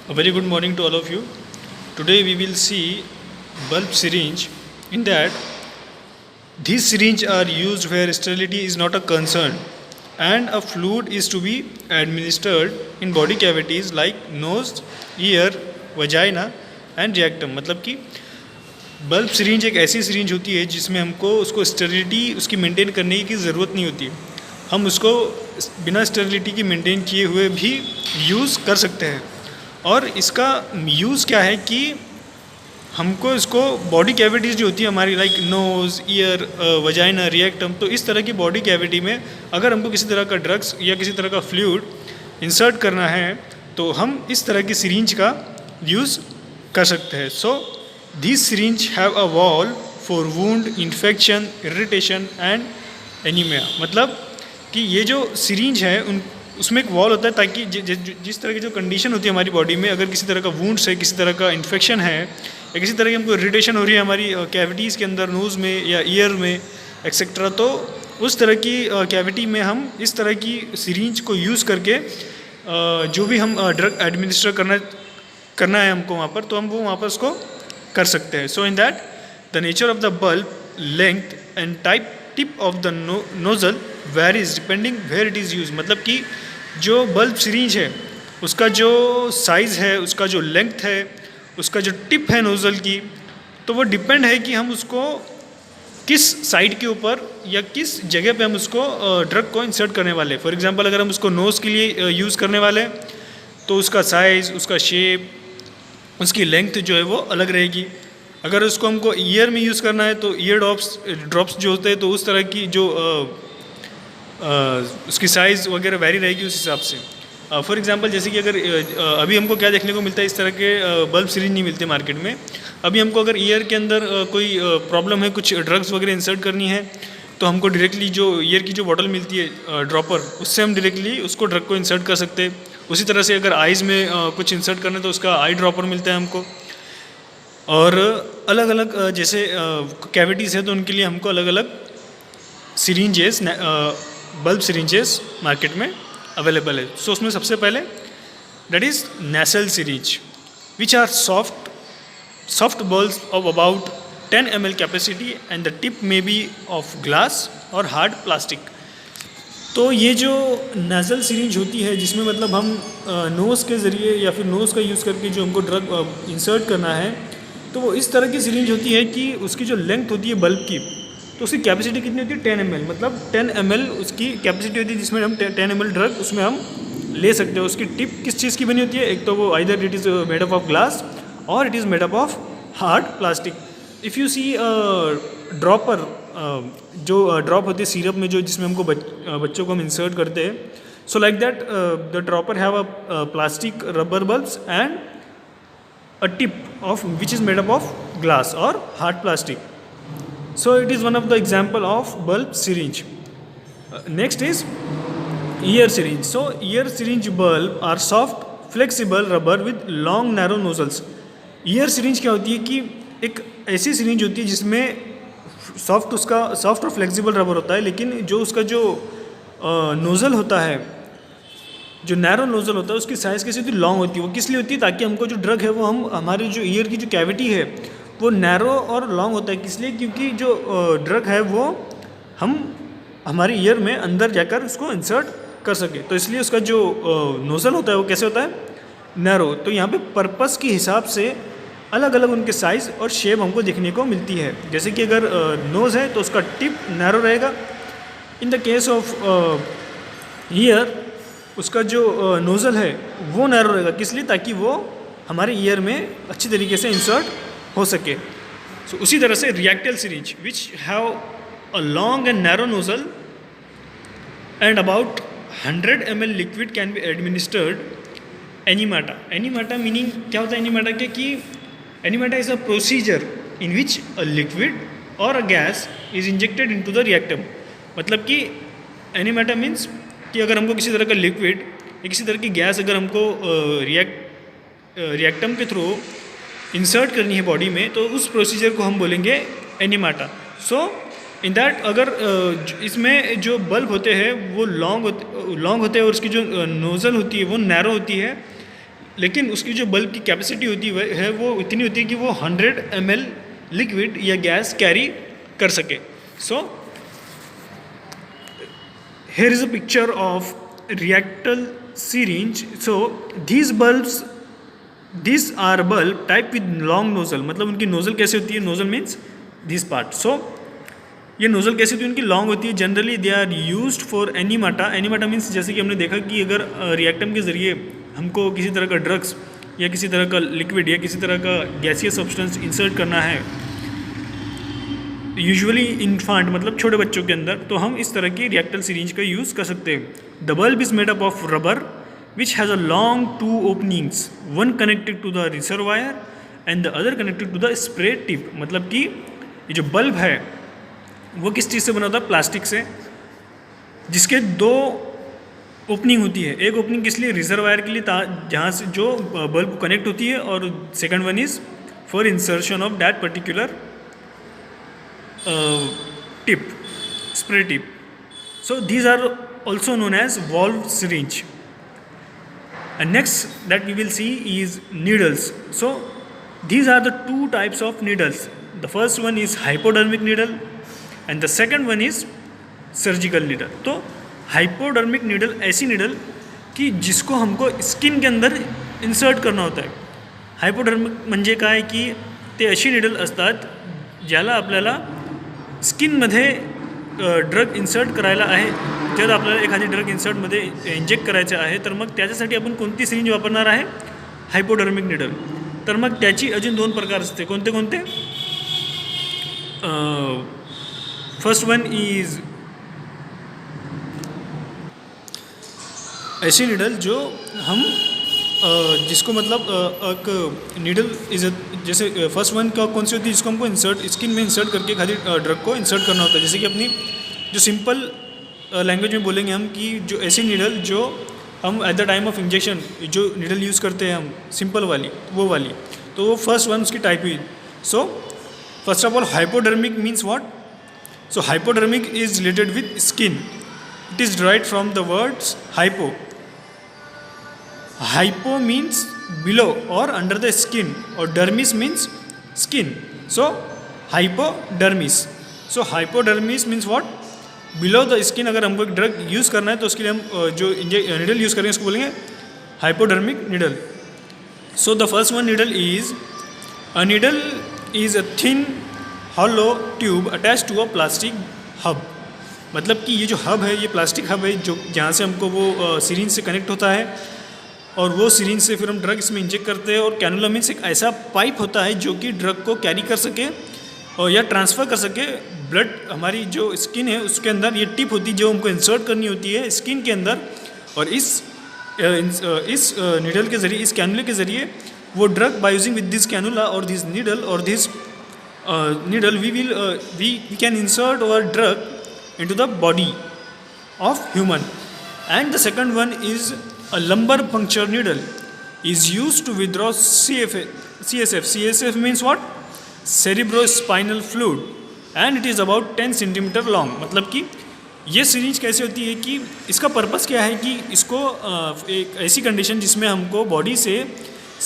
A very good morning to all of you. Today we will see bulb syringe. In that, these syringes are used where sterility is not a concern and a fluid is to be administered in body cavities like nose, ear, vagina and rectum. मतलब कि bulb syringe एक ऐसी syringe होती है जिसमें हमको उसको sterility उसकी मेंटेन करने की ज़रूरत नहीं होती। हम उसको बिना स्टेरिलिटी की मेंटेन किए हुए भी यूज़ कर सकते हैं। और इसका यूज़ क्या है कि हमको इसको बॉडी कैविटीज़ जो होती है हमारी लाइक नोज़, ईयर, वजाइना, रिएक्टम, तो इस तरह की बॉडी कैविटी में अगर हमको किसी तरह का ड्रग्स या किसी तरह का फ्लूइड इंसर्ट करना है तो हम इस तरह की सिरिंज का यूज़ कर सकते हैं। So this syringe have a wall for wound, infection, irritation and anaemia. मतलब कि ये जो सिरिंज है उसमें एक वॉल होता है ताकि जिस तरह की जो कंडीशन होती है हमारी बॉडी में, अगर किसी तरह का वुंड्स है, किसी तरह का इन्फेक्शन है या किसी तरह की हमको इरिटेशन हो रही है हमारी कैविटीज़ के अंदर, नोज़ में या ईयर में एक्सेट्रा, तो उस तरह की कैविटी में हम इस तरह की सिरिंज को यूज़ करके जो भी हम ड्रग एडमिनिस्टर करना है हमको वहाँ पर, तो हम वो वहाँ पर उसको कर सकते हैं। So in that the nature of the bulb, length and tip of the nozzle varies depending where it is use. मतलब कि जो बल्ब सिरिंज है उसका जो साइज़ है, उसका जो लेंथ है, उसका जो टिप है नोज़ल की, तो वो डिपेंड है कि हम उसको किस साइड के ऊपर या किस जगह पे हम उसको ड्रग को इंसर्ट करने वाले। फॉर एग्जांपल अगर हम उसको नोज़ के लिए यूज़ करने वाले तो उसका साइज़, उसका शेप, उसकी लेंथ जो है वो अलग रहेगी। अगर उसको हमको ईयर में यूज़ करना है तो ईयर ड्रॉप्स जो होते हैं तो उस तरह की जो उसकी साइज़ वगैरह वेरी रहेगी उस हिसाब से। फॉर एग्जांपल जैसे कि अगर अभी हमको क्या देखने को मिलता है, इस तरह के बल्ब सिरिंज नहीं मिलते मार्केट में। अभी हमको अगर ईयर के अंदर कोई प्रॉब्लम है, कुछ ड्रग्स वगैरह इंसर्ट करनी है, तो हमको डायरेक्टली जो ईयर की जो बॉटल मिलती है ड्रॉपर, उससे हम डायरेक्टली उसको ड्रग को इंसर्ट कर सकते हैं। उसी तरह से अगर आइज़ में कुछ इंसर्ट करना है तो उसका आई ड्रॉपर मिलता है हमको। और अलग अलग जैसे कैविटीज़ है तो उनके लिए हमको अलग अलग सिरिंजेस, बल्ब सिरिंजेस मार्केट में अवेलेबल है। सो उसमें सबसे पहले that is nasal syringe which are soft bulbs of about 10 ml capacity and the tip may be of glass और हार्ड प्लास्टिक। तो ये जो नेज़ल सिरिंज होती है जिसमें मतलब हम नोज़ के ज़रिए या फिर नोज़ का यूज़ करके जो हमको ड्रग इंसर्ट करना है, तो वो इस तरह की सिरिंज होती है कि उसकी जो लेंथ होती है बल्ब की, तो उसकी कैपेसिटी कितनी होती है 10 ml। मतलब 10 ml उसकी कैपेसिटी होती है जिसमें हम 10 ml ड्रग उसमें हम ले सकते हैं। उसकी टिप किस चीज़ की बनी होती है, एक तो वो either it is made up of glass और it is made up of hard plastic. If you see dropper, जो ड्रॉप होती है सिरप में जो जिसमें हमको बच्चों को हम इंसर्ट करते हैं, so like that the dropper have a plastic rubber bulbs and a tip of which is made up of glass or hard plastic. So it is one of the example of bulb syringe. Next is ear syringe. So ear syringe bulb are soft flexible rubber with long narrow nozzles. Ear syringe क्या होती है कि एक ऐसी syringe होती है जिसमें soft और फ्लेक्सिबल रबर होता है, लेकिन जो उसका जो नोज़ल होता है, जो नैरो नोज़ल होता है, उसकी साइज़ कैसी होती है, लॉन्ग होती है। वो किस लिए होती है, ताकि हमको जो ड्रग है वो हम हमारी जो ईयर की जो कैविटी है वो नैरो और लॉन्ग होता है। किस लिए, क्योंकि जो ड्रग है वो हम हमारी ईयर में अंदर जाकर उसको इंसर्ट कर सके, तो इसलिए उसका जो नोज़ल होता है वो कैसे होता है, नैरो। तो यहाँ पे पर्पस के हिसाब से अलग अलग उनके साइज़ और शेप हमको देखने को मिलती है। जैसे कि अगर नोज़ है तो उसका टिप नैरो रहेगा। इन द केस ऑफ ईयर उसका जो नोज़ल है वो नैरो रहेगा। किस लिए, ताकि वो हमारे ईयर में अच्छी तरीके से इंसर्ट हो सके। सो उसी तरह से rectal syringe which have a long and narrow nozzle and about 100 ml liquid can be administered enemata. Enemata meaning क्या होता है एनीमाटा के, कि enemata is a procedure in which a liquid और a gas is injected into the rectum. मतलब कि एनीमाटा means कि अगर हमको किसी तरह का लिक्विड या किसी तरह की गैस अगर हमको रिएक्टम के थ्रू इंसर्ट करनी है बॉडी में, तो उस प्रोसीजर को हम बोलेंगे एनीमाटा। सो इन दैट अगर इसमें जो बल्ब होते हैं वो लॉन्ग होते हैं और उसकी जो नोज़ल होती है वो नैरो होती है, लेकिन उसकी जो बल्ब की कैपेसिटी होती है वो इतनी होती है कि वो 100 ml लिक्विड या गैस कैरी कर सके. सो here is a picture of reactor syringe. So these are bulb type with long nozzle. मतलब उनकी नोजल कैसे होती है? Nozzle means this part. So ये नोजल कैसी होती है? उनकी लॉन्ग होती है. Generally they are used for enemata. Enemata means जैसे कि हमने देखा कि अगर रिएक्टम के ज़रिए हमको किसी तरह का ड्रग्स या किसी तरह का लिक्विड या किसी तरह का गैसियस सब्सटेंस इंसर्ट करना है, यूजुअली इन्फांट मतलब छोटे बच्चों के अंदर, तो हम इस तरह की रिएक्टर सीरींज का यूज़ कर सकते हैं. The bulb is made up of rubber which has a long 2 openings, one connected to the reservoir and the other connected to the spray tip. मतलब कि ये जो बल्ब है वो किस चीज़ से बना होता है? प्लास्टिक से, जिसके 2 ओपनिंग होती है. एक ओपनिंग किस लिए? रिजर्वायर के लिए, जहाँ से जो बल्ब को कनेक्ट होती है, और second one is for insertion of that particular tip, spray tip. So these are also known as valve syringe. And next that we will see is needles. So these are the 2 types of needles. The first one is hypodermic needle and the second one is surgical needle. तो hypodermic needle ऐसी needle कि जिसको हमको skin के अंदर insert करना होता आहे. हायपोडर्मिक म्हणजे काय की ते अशी निडल असतात ज्याला आपल्याला स्किनमध्ये ड्रग इन्सर्ट करायला आहे. जर आपल्याला एखादी ड्रग इन्सर्टमध्ये इंजेक्ट करायचं आहे तर मग त्याच्यासाठी आपण कोणती सिरिंज वापरणार आहे? हायपोडर्मिक निडल. तर मग त्याची अजून 2 प्रकार असते. कोणते कोणते? फर्स्ट वन इज ऐसी निडल जो हम जिसको मतलब एक नीडल इज जैसे फर्स्ट वन का कौन सी होती है? जिसको हमको इंसर्ट स्किन में इंसर्ट करके खाली ड्रग को इंसर्ट करना होता है. जैसे कि अपनी जो सिंपल लैंग्वेज में बोलेंगे हम कि जो ऐसी नीडल जो हम at the time of injection जो नीडल यूज़ करते हैं हम सिंपल वाली, वो वाली, तो वो फर्स्ट वन उसकी टाइप हुई. So first of all hypodermic means what? So hypodermic is related with skin. It is derived from the words hypo. Hypo means below or under the skin, or dermis means skin. So hypodermis. So hypodermis means what? Below the skin. अगर हमको एक drug use करना है तो उसके लिए हम जो नीडल यूज़ करेंगे उसको बोलेंगे hypodermic needle. So the first one needle is a thin hollow tube attached to a plastic hub. मतलब कि ये जो हब है ये प्लास्टिक हब है जो जहाँ से हमको वो सिरिंज से कनेक्ट होता है और वो सिरिंज से फिर हम ड्रग इसमें इंजेक्ट करते हैं. और कैनुला मीन्स एक ऐसा पाइप होता है जो कि ड्रग को कैरी कर सके और या ट्रांसफ़र कर सके ब्लड. हमारी जो स्किन है उसके अंदर ये टिप होती है जो हमको इंसर्ट करनी होती है स्किन के अंदर. और इस नीडल के ज़रिए, इस कैनुले के ज़रिए वो drug by using with this cannula और दिस नीडल और this needle we can insert our drug into the body of human. And the second one is a lumbar puncture needle is used to withdraw CSF. CSF means what? Cerebrospinal fluid, and it is about 10 centimeter long. मतलब कि ये series कैसे होती है कि इसका purpose क्या है कि इसको एक ऐसी कंडीशन जिसमें हमको बॉडी से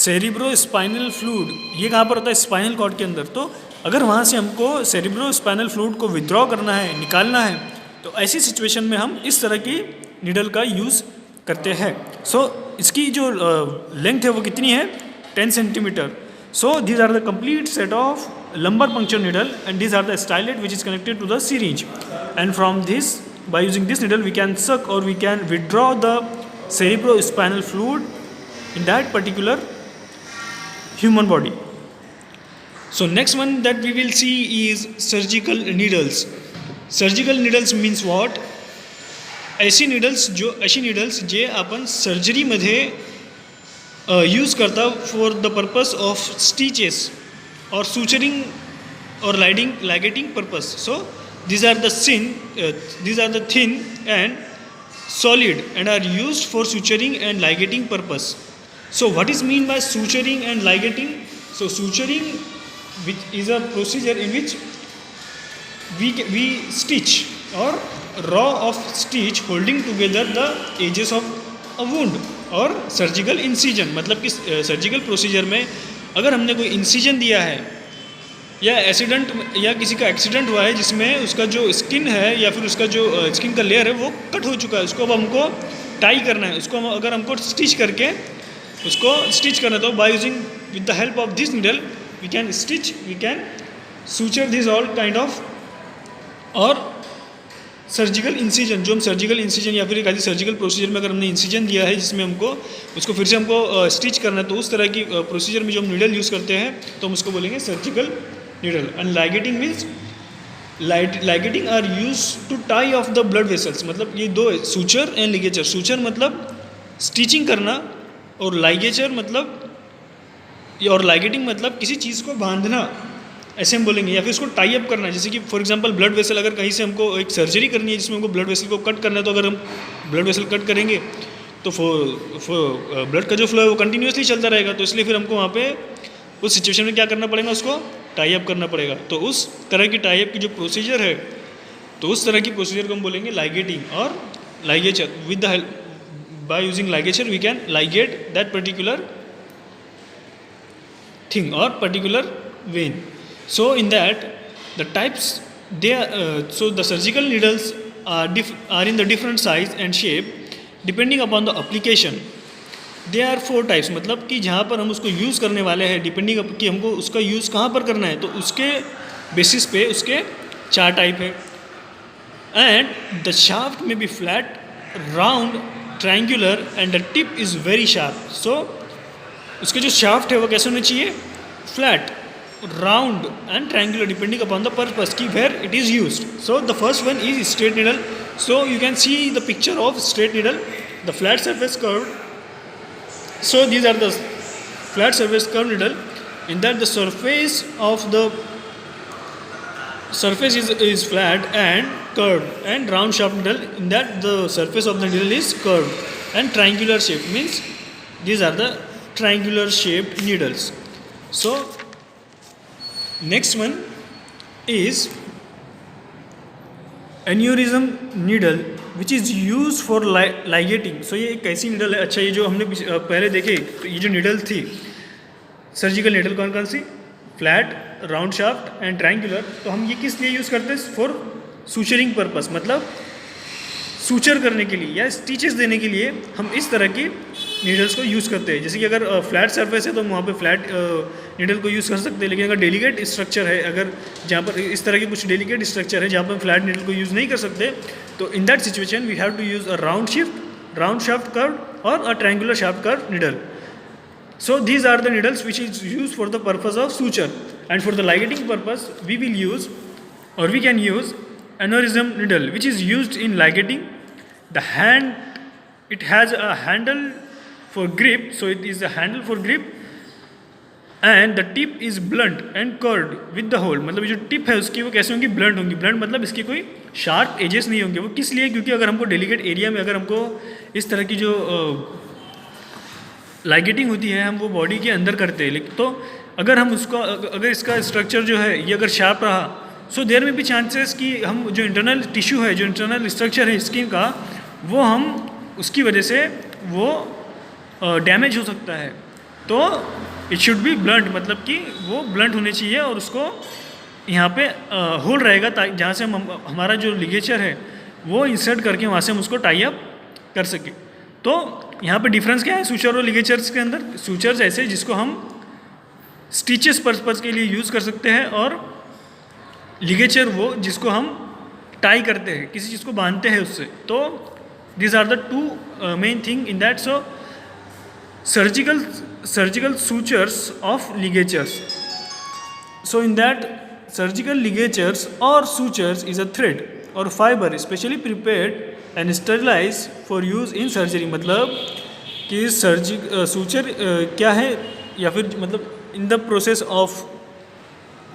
सेरिब्रोस्पाइनल फ्लूइड, ये कहाँ पर होता है? स्पाइनल कॉर्ड के अंदर. तो अगर वहाँ से हमको सेरिब्रोस्पाइनल फ्लूइड को विथड्रॉ करना है, निकालना है, तो ऐसी सिचुएशन में हम इस तरह की नीडल का यूज़ करते हैं. सो इसकी जो लेंथ है वो कितनी है? 10 centimeter. So these are the complete set of lumbar puncture needle, and these are the stylet which is connected to the syringe. And from this, by using this needle, we can suck or we can withdraw the cerebrospinal fluid in that particular human body. So next one that we will see is surgical needles. Surgical needles means what? अशी needles जे आपण सर्जरीमध्ये use करता for the purpose of stitches और suturing और ligating purpose. So these are the thin and solid and are used for suturing and ligating purpose. So what is mean by suturing and ligating? So suturing, which is a procedure in which we stitch or raw of stitch holding together the edges of a wound. और surgical incision, मतलब कि surgical procedure में अगर हमने कोई incision दिया है या एक्सीडेंट या किसी का एक्सीडेंट हुआ है जिसमें उसका जो स्किन है या फिर उसका जो स्किन का लेयर है वो कट हो चुका है, उसको अब हमको टाई करना है, उसको अगर हमको स्टिच करके उसको स्टिच करना, तो by using with the help of this needle we can stitch, we can suture this all kind of. और सर्जिकल इंसिजन, जो हम सर्जिकल इंसिजन या फिर एक आदि सर्जिकल प्रोसीजर में अगर हमने इंसिजन दिया है जिसमें हमको उसको फिर से हमको स्टिच करना है, तो उस तरह की प्रोसीजर में जो हम नीडल यूज़ करते हैं तो हम उसको बोलेंगे surgical needle. And ligating means ligating are use to tie off the blood vessels, मतलब ये दो है, सूचर एंड लिगेचर। सूचर मतलब स्टिचिंग करना और लाइगेचर मतलब और लाइगेटिंग मतलब किसी चीज़ को बांधना, ऐसे हम बोलेंगे। या फिर उसको टाई अप करना, जैसे कि फॉर एग्जांपल ब्लड वेसल, अगर कहीं से हमको एक सर्जरी करनी है जिसमें हमको ब्लड वेसल को कट करना है, तो अगर हम ब्लड वेसल कट करेंगे तो ब्लड का जो फ्लो है वो कंटिन्यूसली चलता रहेगा, तो इसलिए फिर हमको वहाँ पे उस सिचुएशन में क्या करना पड़ेगा, उसको टाई अप करना पड़ेगा। तो उस तरह की टाई अप की जो प्रोसीजर है, तो उस तरह की प्रोसीजर को हम बोलेंगे लाइगेटिंग और ligature. With the help by using ligature we can ligate that particular thing और particular vein. So in that the types they are, so the surgical needles are in the different size and shape depending upon the application. There are 4 types, मतलब कि जहाँ पर हम उसको use करने वाले हैं डिपेंडिंग कि हमको उसका यूज़ कहाँ पर करना है, तो उसके बेसिस पे उसके 4 टाइप है। And the shaft may be flat, round, triangular and the tip is very sharp. So उसके जो शाफ्ट है वो कैसे होने चाहिए, flat, round and triangular depending upon the purpose ki where it is used. So the first one is straight needle. So you can see the picture of straight needle, the flat surface curved. So these are the flat surface curved needle, in that the surface of the surface is flat and curved, and round shaft needle, in that the surface of the needle is curved and triangular shape, means these are the triangular shaped needles. So next one is aneurysm needle which is used for ligating. So ये एक ऐसी needle है, अच्छा ये जो हमने पहले देखे, तो ये जो needle थी सर्जिकल needle कौन कौन सी, flat, round shaft and triangular, तो हम ये किस लिए यूज़ करते हैं, फॉर सूचरिंग पर्पस, मतलब सूचर करने के लिए या स्टिचेस देने के लिए हम इस तरह की नीडल्स को यूज़ करते हैं। जैसे कि अगर फ्लैट सरफेस है तो हम वहाँ पे फ्लैट नीडल को यूज़ कर सकते हैं, लेकिन अगर डेलिकेट स्ट्रक्चर है, अगर जहाँ पर इस तरह के कुछ डेलिकेट स्ट्रक्चर है जहाँ पर हम फ्लैट नीडल को यूज़ नहीं कर सकते, तो in that situation we have to use a round shaft curve और a triangular shaft curve needle. So these are the needles which is used for the purpose of suture, and for the ligating purpose we will use, or we can use, aneurysm needle, which is used in ligating. The hand, it has a handle for grip, so it is a handle for grip, and the tip is blunt and curved with the hole. मतलब जो tip है उसकी वो कैसे होंगी, blunt होंगी. Blunt मतलब इसकी कोई शार्प एजेस नहीं होंगे. वो किस लिए, क्योंकि अगर हमको डेलिकेट एरिया में अगर हमको इस तरह की जो लाइगेटिंग होती है हम वो बॉडी के अंदर करते हैं, लेकिन तो अगर हम उसको, अगर इसका स्ट्रक्चर जो है ये अगर शार्प रहा, सो देयर में भी चांसेस कि हम जो इंटरनल टिश्यू है, जो इंटरनल स्ट्रक्चर है स्किन का, वो हम उसकी वजह से वो डैमेज हो सकता है. तो इट शुड बी ब्लंट, मतलब कि वो ब्लंट होने चाहिए और उसको यहाँ पे होल रहेगा ताकि जहाँ से हम हमारा जो लिगेचर है वो इंसर्ट करके वहाँ से हम उसको टाई अप कर सकें. तो यहाँ पे डिफरेंस क्या है सूचर और लिगेचर्स के अंदर. सूचर्स ऐसे जिसको हम स्टिचेस पर्पस के लिए यूज़ कर सकते हैं, और लिगेचर वो जिसको हम टाई करते हैं, किसी चीज़ को बांधते हैं उससे. तो these are the two main thing in that. So surgical sutures of ligatures. So in that, surgical ligatures or sutures is a thread or fiber specially prepared and sterilized for use in surgery. मतलब कि suture क्या है, या फिर मतलब in the process of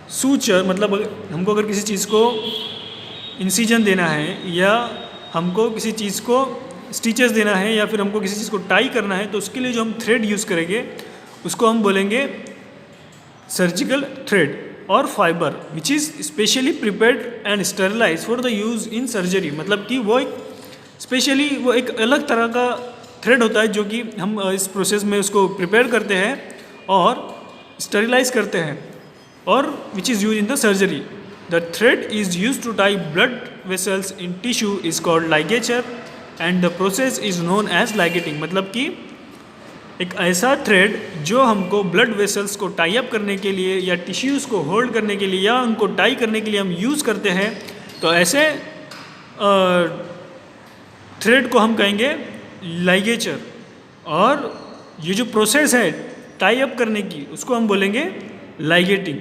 suture, मतलब हमको अगर किसी चीज़ को इंसिजन देना है, या हमको किसी चीज़ को स्टिचेस देना है, या फिर हमको किसी चीज़ को टाई करना है, तो उसके लिए जो हम थ्रेड यूज़ करेंगे उसको हम बोलेंगे सर्जिकल थ्रेड और fibre, which is specially prepared and sterilise for the use in surgery. मतलब कि वो एक स्पेशली वो एक अलग तरह का थ्रेड होता है जो कि हम इस प्रोसेस में उसको प्रिपेयर करते हैं और स्टरीलाइज करते हैं, और which is use in the surgery. The thread is use to tie blood vessels in tissue is called ligature and the process is known as ligating. मतलब कि एक ऐसा थ्रेड जो हमको ब्लड वेसल्स को टाई अप करने के लिए या टिश्यूज़ को होल्ड करने के लिए या उनको टाई करने के लिए हम यूज़ करते हैं, तो ऐसे थ्रेड को हम कहेंगे लाइगेचर. और ये जो प्रोसेस है टाई अप करने की उसको हम बोलेंगे ligating.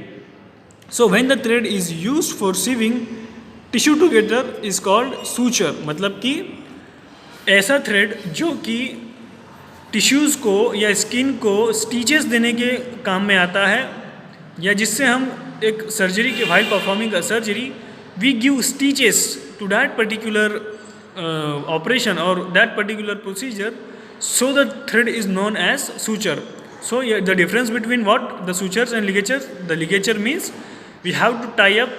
So when the thread is used for sewing tissue together is called suture. मतलब कि ऐसा थ्रेड जो कि टिश्यूज़ को या स्किन को स्टिचेस देने के काम में आता है, या जिससे हम एक सर्जरी के while performing a surgery we give stitches to that particular operation और that particular procedure, so the thread is known as suture. So yeah, the difference between what the sutures and ligatures, the ligature means we have to tie up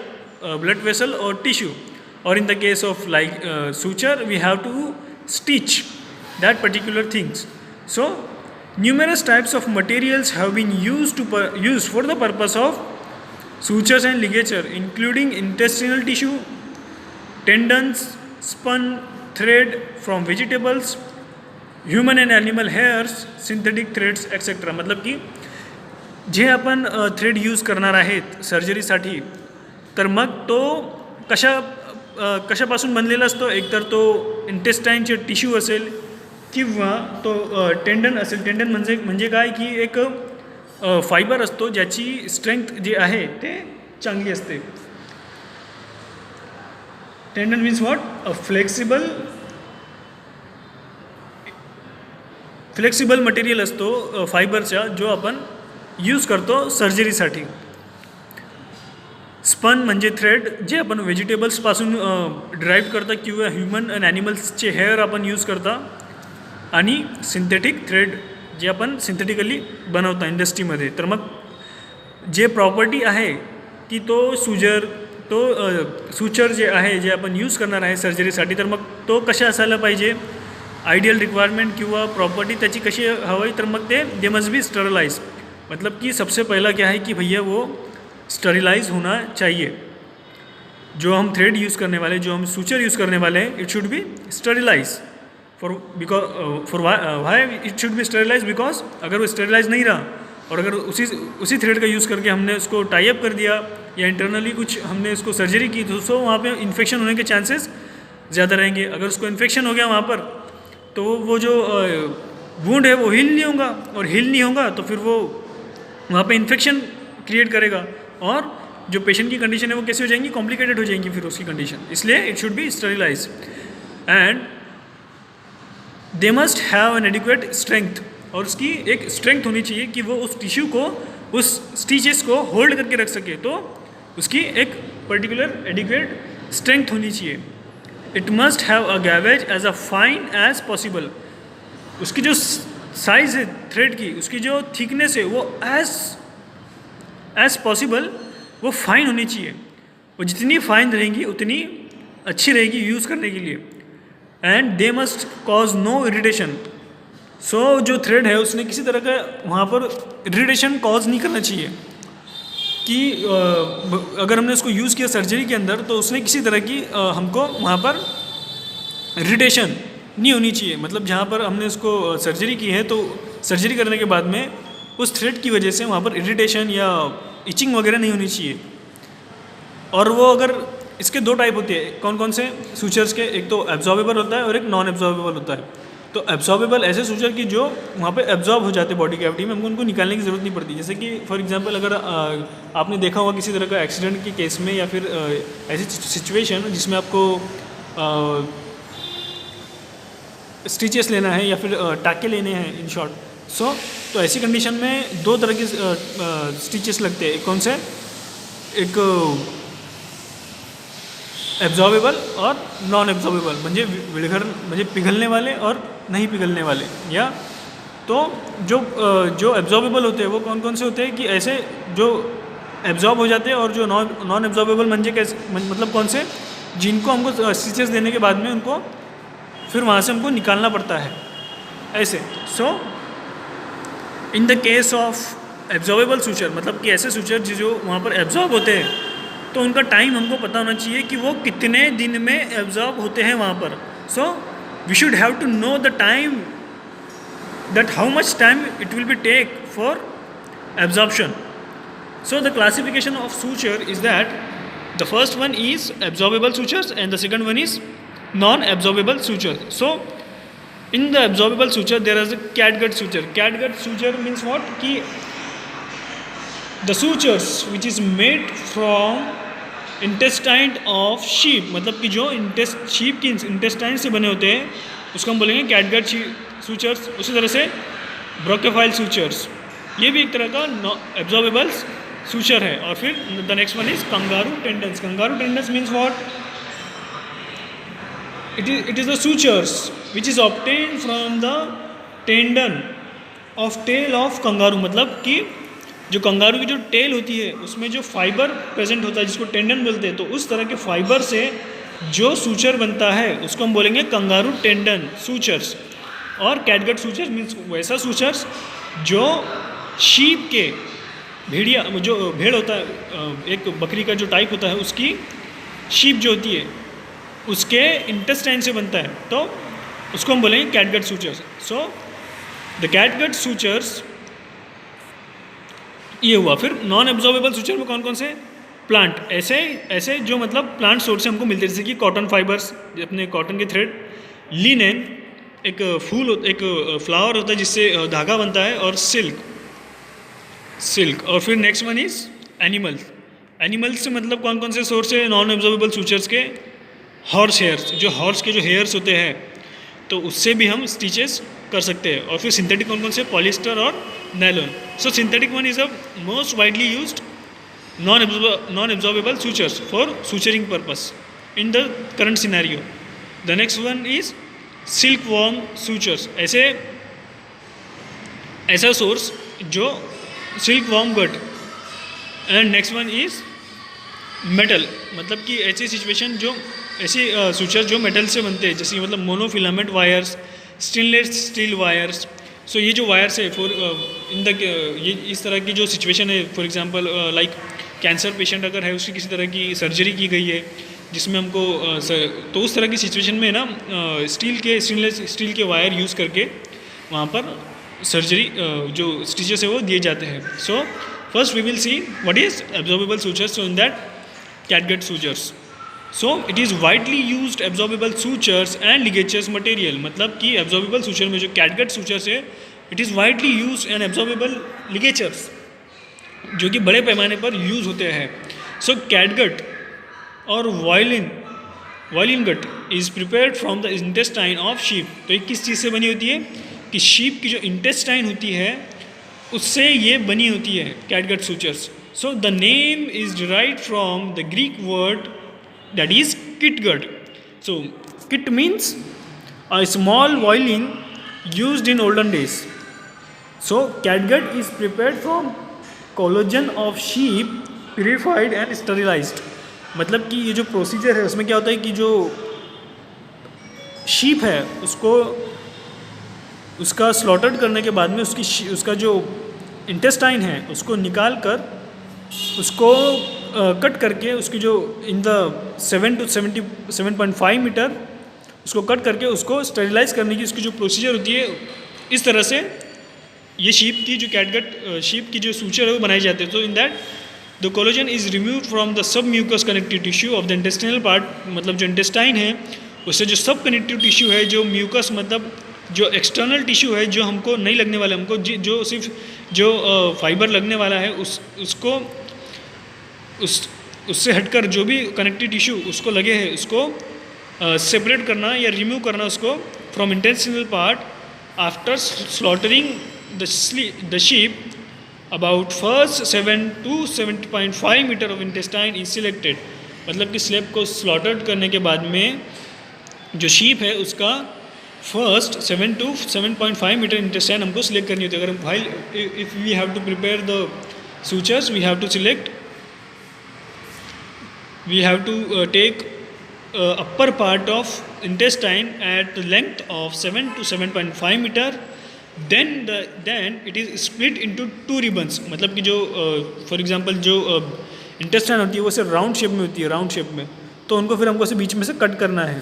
blood vessel or tissue, or in the case of like suture we have to stitch that particular things. So numerous types of materials have been used for the purpose of sutures and ligature, including intestinal tissue, tendons, spun thread from vegetables, human and animal hairs, synthetic threads etcetera. मतलब की जे आपण thread use करणार आहेत सर्जरीसाठी, तर मग तो कशापासून बनलेला असतो. एकतर तो इंटेस्टाईनचे टिश्यू असेल किंवा तो टेंडन असेल. टेंडन म्हणजे काय की एक फायबर असतो ज्याची स्ट्रेंथ जी आहे ते चांगली असते. Tendon means what, a flexible material असतो फायबरचा जो आपण यूज करतो सर्जरीसाठी. स्पन म्हणजे थ्रेड जे आपण व्हेजिटेबल्सपासून ड्राईव्ह करता किंवा ह्युमन अँड ॲनिमल्सचे हेअर आपण यूज करता. आणि सिंथेटिक थ्रेड जे आपण सिंथेटिकली बनवता इंडस्ट्रीमध्ये. तर मग जे प्रॉपर्टी आहे की तो सुचर जे आहे जे आपण यूज करणार आहे सर्जरीसाठी, तर मग तो कशा असायला पाहिजे, आइडियल रिक्वायरमेंट किंवा प्रॉपर्टी त्याची कशी हवी, तर मग दे मस्ट बी स्टरलाइज. मतलब कि सबसे पहला क्या है कि भैया वो स्टरलाइज होना चाहिए. जो हम थ्रेड यूज़ करने वाले, जो हम सूचर यूज़ करने वाले हैं, it should be sterilize. For why it should be sterilize, because अगर वो स्टरलाइज नहीं रहा और अगर उसी थ्रेड का यूज़ करके हमने उसको टाई अप कर दिया या इंटरनली कुछ हमने उसको सर्जरी की, तो वहाँ पे इन्फेक्शन होने के चांसेस ज़्यादा रहेंगे. अगर उसको इन्फेक्शन हो गया वहाँ पर, तो वो जो वुंड है वो हील नहीं होगा, और हील नहीं होगा तो फिर वो वहाँ पे इन्फेक्शन क्रिएट करेगा, और जो पेशेंट की कंडीशन है वो कैसे हो जाएंगी, कॉम्प्लिकेटेड हो जाएंगी फिर उसकी कंडीशन. इसलिए it should be sterilize and they must have an adequate strength. और उसकी एक स्ट्रेंथ होनी चाहिए कि वो उस टिश्यू को, उस स्टिचेस को होल्ड करके रख सके. तो उसकी एक पर्टिकुलर एडिक्वेट स्ट्रेंथ होनी चाहिए. It must have a gauge as a fine as possible. उसकी जो साइज़ है थ्रेड की, उसकी जो थिकनेस है वो एज पॉसिबल वो फाइन होनी चाहिए. वो जितनी फाइन रहेंगी उतनी अच्छी रहेगी यूज़ करने के लिए. And they must cause no irritation. So जो थ्रेड है उसने किसी तरह का वहाँ पर इरिटेशन कॉज नहीं करना चाहिए कि अगर हमने उसको यूज़ किया सर्जरी के अंदर तो उसने किसी तरह की हमको वहाँ पर इरिटेशन नहीं होनी चाहिए. मतलब जहाँ पर हमने उसको सर्जरी की है तो सर्जरी करने के बाद में उस थ्रेड की वजह से वहाँ पर इरिटेशन या इचिंग वगैरह नहीं होनी चाहिए. और वो अगर इसके दो टाइप होते हैं, कौन कौन से सूचर्स के, एक तो एब्जॉर्बेबल होता है और एक नॉन एब्जॉर्बेबल होता है. तो एब्जॉर्बेबल ऐसे सूचर की जो वहाँ पे एब्जॉर्ब हो जाते हैं बॉडी कैविटी में, हमको उनको निकालने की ज़रूरत नहीं पड़ती. जैसे कि फॉर एग्जांपल अगर आपने देखा होगा किसी तरह का एक्सीडेंट के केस में या फिर ऐसी सिचुएशन जिसमें आपको स्टिचेस लेना है या फिर टाके लेने हैं इन शॉर्ट. तो ऐसी कंडीशन में दो तरह के स्टिचेस लगते हैं. कौन से, एक एब्जॉर्बेबल और नॉन एब्जॉर्बेबल, म्हणजे पिघलने वाले और नहीं पिघलने वाले. या तो जो एब्जॉर्बेबल होते हैं वो कौन कौन से होते हैं कि ऐसे जो एब्जॉर्ब हो जाते हैं, और जो नॉन एब्जॉर्बेबल म्हणजे कैसे, मतलब कौन से, जिनको हमको स्टिचेस देने के बाद में उनको फिर वहाँ से हमको निकालना पड़ता है. ऐसे। So in the case of absorbable suture, मतलब कि ऐसे सूचर जो वहाँ पर एब्जॉर्ब होते हैं, तो उनका टाइम हमको पता होना चाहिए कि वो कितने दिन में एब्जॉर्ब होते हैं वहाँ पर। So we should have to know the time, that how much time it will be take for absorption. So the classification of suture is that the first one is absorbable sutures and the second one is non-absorbable suture. So in the absorbable suture there is a catgut suture. Catgut suture means what? कि the sutures which is made from intestine of sheep, मतलब कि जो sheep की intestine से बने होते हैं उसको हम बोलेंगे कैटगट सूचर्स। उसी तरह से ब्रोकेफाइल सूचर्स, ये भी एक तरह का एब्जॉर्बेबल सूचर है। और फिर the next one is kangaroo tendons. Kangaroo tendons means what? It is the sutures which is obtain from the tendon of tail of kangaroo, मतलब कि जो कंगारू की जो टेल होती है उसमें जो फाइबर प्रेजेंट होता है जिसको टेंडन बोलते हैं, तो उस तरह के फाइबर से जो सूचर बनता है उसको हम बोलेंगे कंगारू टेंडन सूचर्स। और कैटगट सूचर्स मीन्स वैसा सूचर्स जो शीप के भेड़िया, जो भेड़ होता है, एक बकरी का जो टाइप होता है उसकी शीप जो होती है उसके इंटेस्टाइन से बनता है, तो उसको हम बोलेंगे catgut sutures. So the catgut sutures ये हुआ। फिर नॉन एब्जॉर्बेबल सूचर में कौन कौन से? प्लांट, ऐसे जो मतलब प्लांट सोर्स से हमको मिलते हैं, जैसे कि कॉटन फाइबर्स, अपने कॉटन के थ्रेड, लिनेन, एक एक फ्लावर होता है जिससे धागा बनता है, और सिल्क। और फिर नेक्स्ट वन इज एनिमल्स से मतलब कौन कौन से सोर्स है नॉन एब्जॉर्बेबल सूचर्स के? हॉर्स हेयर्स, जो हॉर्स के जो हेयर्स होते हैं तो उससे भी हम स्टिचेस कर सकते हैं। और फिर सिंथेटिक कौन कौन से? पॉलिस्टर और nylon. So synthetic one is a most widely used non-absorbable sutures for suturing purpose in the current scenario. The next one is silkworm sutures. ऐसा सोर्स जो silkworm gut. And next one is metal, मतलब कि ऐसी situation जो ऐसे suture जो metal से बनते हैं, जैसे मतलब monofilament wires, stainless steel wires. So ये जो वायर्स है फॉर इन द ये इस तरह की जो सिचुएशन है, for example like cancer patient अगर है, उसकी किसी तरह की सर्जरी की गई है जिसमें हमको तो उस तरह की सिचुएशन में ना स्टेनलेस स्टील के वायर यूज़ करके वहाँ पर सर्जरी जो स्टिचेस है वो दिए जाते हैं। So first we will see what is absorbable sutures. So in that catgut sutures, so it is widely used absorbable sutures and ligatures material, मतलब कि एब्जॉर्बेबल सूचर में जो कैटगट सूचर्स है it is widely used and absorbable ligatures जो कि बड़े पैमाने पर यूज़ होते हैं। सो कैटगट और violin gut is prepared from the intestine of sheep. तो ये किस चीज़ से बनी होती है कि शीप की जो इंटेस्टाइन होती है उससे ये बनी होती है catgut sutures. So the name is derived from the Greek word that is kitgut. So kit means a small violin used in olden days. So catgut is prepared from collagen of sheep purified and sterilized, मतलब कि ये जो procedure है उसमें क्या होता है कि जो शीप है उसको उसका स्लॉटर्ड करने के बाद में उसका जो इंटेस्टाइन है उसको निकाल कर उसको कट करके उसकी जो इन द 7 to 7.5 मीटर उसको कट करके उसको स्टरिलाइज करने की उसकी जो प्रोसीजर होती है, इस तरह से ये शीप की जो कैटगट शीप की जो सूचर है वो बनाए जाते हैं। तो in that the collagen is removed from the sub mucous connective tissue of the intestinal part, मतलब जो इंटेस्टाइन है उससे जो सब कनेक्टिव टिश्यू है, जो म्यूकस मतलब जो एक्सटर्नल टिश्यू है जो हमको नहीं लगने वाला, हमको जो सिर्फ जो फाइबर लगने वाला है उसको उससे हटकर जो भी कनेक्टिव टिश्यू उसको लगे हैं उसको सेपरेट करना या रिमूव करना उसको from intestinal part after slaughtering the sheep. About first 7 to 7.5 meter of intestine is selected, मतलब कि स्लेब को स्लॉटर्ड करने के बाद में जो शीप है उसका फर्स्ट 7 to 7.5 मीटर इंटेस्टाइन हमको सिलेक्ट करनी होती है। अगर भाई if we have to prepare the sutures we have to take upper part of intestine at the length of 7 to 7.5 meter, then it is split into two ribbons. मतलब कि जो for example जो intestine होती है वो सिर्फ round shape में होती है, राउंड शेप में, तो उनको फिर हमको से बीच में से कट करना है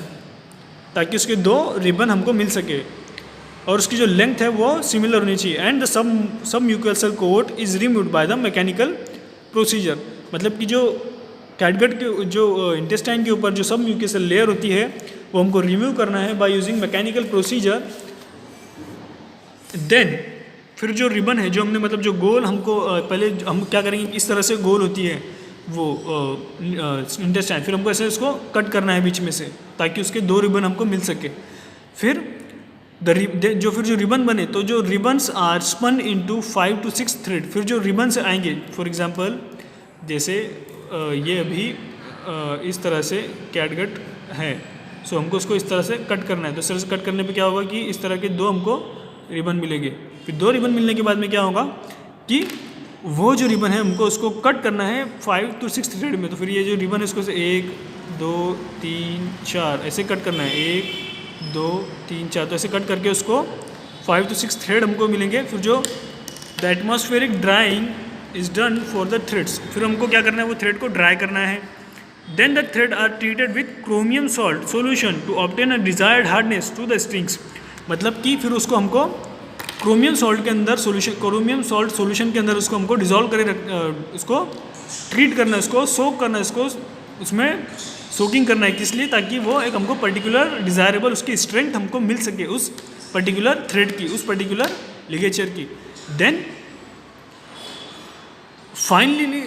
ताकि उसके दो रिबन हमको मिल सके और उसकी जो लेंथ है वो सिमिलर होनी चाहिए. And the sub mucosal coat is removed by the mechanical procedure. मतलब कि जो कैटगट के जो इंटेस्टाइन के ऊपर जो सब म्यूकोसल लेयर होती है वो हमको रिमूव करना है by using mechanical procedure. Then फिर जो रिबन है जो हमने मतलब जो गोल हमको पहले हम क्या करेंगे, इस तरह से गोल होती है वो इंटेस्टाइन, फिर हमको ऐसे इसको कट करना है बीच में से ताकि उसके दो रिबन हमको मिल सके. फिर जो रिबन बने तो जो ribbons are spun into 5 to 6 thread. फिर जो रिबन्स आएंगे फॉर एग्जांपल जैसे ये अभी इस तरह से कैटगट है, सो हमको उसको इस तरह से कट करना है. तो इस तरह से कट करने पे क्या होगा कि इस तरह के दो हमको रिबन मिलेंगे. फिर दो रिबन मिलने के बाद में क्या होगा कि वो जो रिबन है हमको उसको कट करना है 5 to 6 थ्रेड में. तो फिर ये जो रिबन है इसको से 1 2 3 4 ऐसे कट करना है, 1 2 3 4, तो ऐसे कट करके उसको 5 to 6 थ्रेड हमको मिलेंगे. फिर जो the atmospheric drawing is done for the threads. फिर हमको क्या करना है, वो थ्रेड को ड्राई करना है. Then the thread are treated with chromium salt solution to obtain a desired hardness to the strings. मतलब कि फिर उसको हमको क्रोमियम सॉल्ट के अंदर क्रोमियम सॉल्ट सोल्यूशन के अंदर उसको हमको डिजोल्व करके उसको ट्रीट करना है, उसको सोक करना है, उसको उसमें सोकिंग करना है. किस लिए, ताकि वो एक हमको पर्टिकुलर डिज़ायरेबल उसकी स्ट्रेंथ हमको मिल सके उस पर्टिकुलर थ्रेड की, उस पर्टिकुलर लिगेचर की. देन फाइनली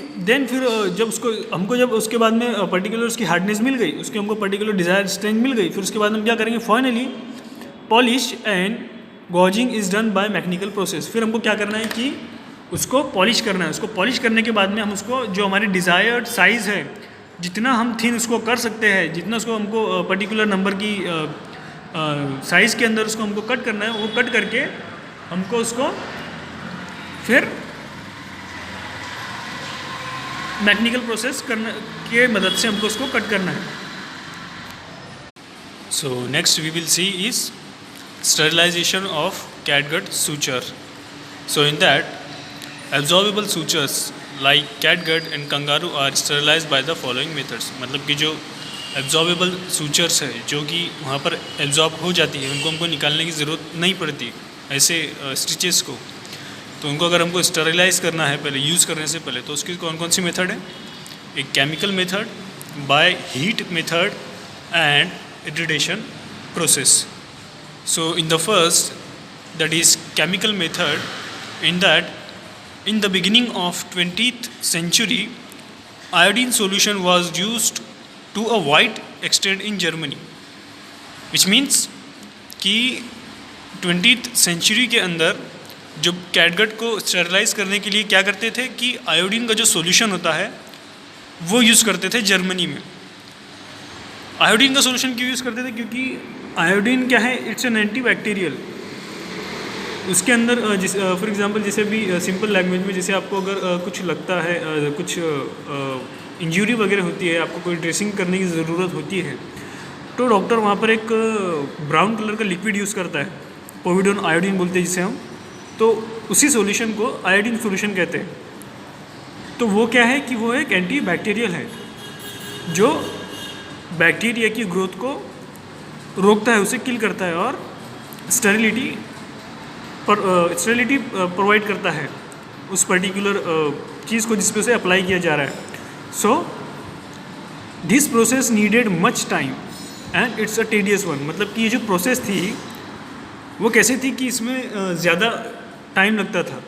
फिर जब उसको हमको जब उसके बाद में पर्टिकुलर उसकी हार्डनेस मिल गई, उसकी हमको पर्टिकुलर डिज़ायर स्ट्रेंथ मिल गई, फिर उसके बाद हम क्या करेंगे, finally polish and gauging is done by mechanical process. फिर हमको क्या करना है कि उसको पॉलिश करना है. उसको पॉलिश करने के बाद में हम उसको जो हमारी डिज़ायर्ड साइज़ है, जितना हम थिन उसको कर सकते हैं, जितना उसको हमको पर्टिकुलर नंबर की साइज़ के अंदर उसको हमको कट करना है, वो कट करके हमको उसको फिर मैकेनिकल प्रोसेस करने के मदद से हमको उसको कट करना है. So next we will see is sterilization of catgut suture. So in that, absorbable sutures like catgut and kangaroo are sterilized by the following methods. मतलब कि जो absorbable sutures है जो कि वहाँ पर absorb हो जाती है, उनको हमको निकालने की ज़रूरत नहीं पड़ती ऐसे स्टिचेस को. तो उनको अगर हमको स्टरलाइज करना है पहले यूज़ करने से पहले, तो उसकी कौन कौन सी मेथड है, एक chemical method, bye heat method and irritation process. So in the first, that is chemical method, in that in the beginning of 20th century, iodine solution was used to a wide extent in Germany, which means कि 20th century के अंदर जो catgut को sterilise करने के लिए क्या करते थे कि आयोडीन का जो सॉल्यूशन होता है वो यूज़ करते थे जर्मनी में. आयोडीन का सॉल्यूशन क्यों यूज़ करते थे, क्योंकि आयोडीन क्या है, इट्स एन एंटी बैक्टीरियल. उसके अंदर फॉर एग्जांपल जैसे भी सिंपल लैंग्वेज में, जैसे आपको अगर कुछ लगता है, कुछ इंजरी वगैरह होती है, आपको कोई ड्रेसिंग करने की ज़रूरत होती है, तो डॉक्टर वहाँ पर एक ब्राउन कलर का लिक्विड यूज़ करता है, पोविडोन आयोडीन बोलते हैं जिसे हम. तो उसी सॉल्यूशन को आयोडीन सॉल्यूशन कहते हैं. तो वो क्या है कि वो एक एंटी बैक्टीरियल है जो बैक्टीरिया की ग्रोथ को रोकता है, उसे किल करता है और स्टेरिलिटी प्रोवाइड करता है उस पर्टिकुलर चीज़ को जिस पे उसे अप्लाई किया जा रहा है. So this process needed much time and it's a tedious one. मतलब कि ये जो प्रोसेस थी वो कैसे थी कि इसमें ज़्यादा टाइम लगता था,